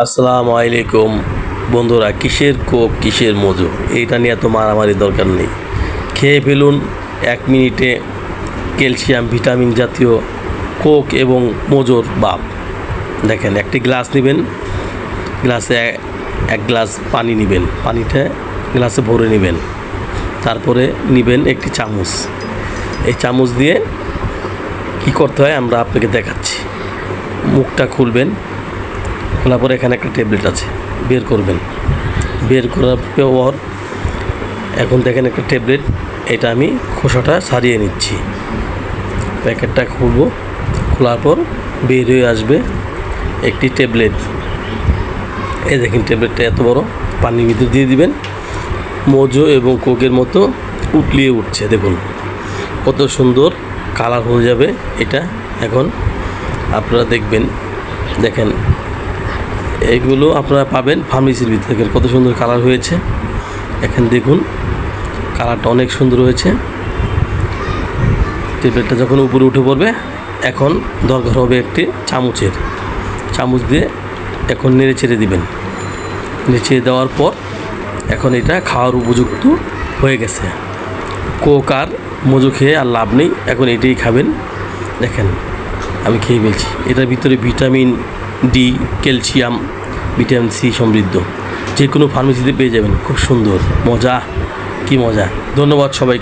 আসসালামু আলাইকুম বন্ধুরা, কিসের কোক কিসের মজু, এইটা নিয়ে এত মারামারি দরকার নেই। খেয়ে ফেলুন 1 মিনিটে ক্যালসিয়াম ভিটামিন জাতীয় কোক এবং মজুর বাপ। দেখেন, একটি গ্লাস নেবেন, গ্লাসে 1 গ্লাস পানি নেবেন, পানিটা গ্লাসে ভরে নেবেন, তারপরে নেবেন একটি চামচ। এই চামচ দিয়ে কি করতে হয় আমরা আপনাকে দেখাচ্ছি। মুখটা খুলবেন, খোলার পরে এখানে একটা ট্যাবলেট আছে, বের করবেন। বের করার পর এখন দেখেন একটা ট্যাবলেট, এটা আমি খোসাটা ছাড়িয়ে নিচ্ছি। প্যাকেটটা খুলব, খোলার পর বের হয়ে আসবে একটি ট্যাবলেট। এই দেখেন ট্যাবলেটটা এত বড়, পানির ভিতরে দিয়ে দিবেন। মজু এবং কোকের মতো উতলিয়ে উঠছে, দেখুন কত সুন্দর কালার হয়ে যাবে এটা। এখন আপনারা দেখবেন, দেখেন এইগুলো আপনারা পাবেন ফার্মেসির ভিতরে। দেখেন কত সুন্দর কালার হয়েছে, এখন দেখুন কালারটা অনেক সুন্দর হয়েছে। ট্যাবলেটটা যখন উপরে উঠে পড়বে, এখন দরকার হবে একটি চামচ দিয়ে এখন নেড়ে ছেড়ে দিবেন। নেড়ে ছেড়ে দেওয়ার পর এখন এটা খাওয়ার উপযুক্ত হয়ে গেছে। কোক আর মজু খেয়ে আর লাভ নেই, এখন এটাই খাবেন। দেখেন আমি খেয়ে ফেলছি। এটার ভিতরে vitamin D, calcium, vitamin C সমৃদ্ধ। যে কোনো ফার্মেসিতে পেয়ে যাবেন। খুব সুন্দর, মজা, কি মজা। ধন্যবাদ সবাইকে।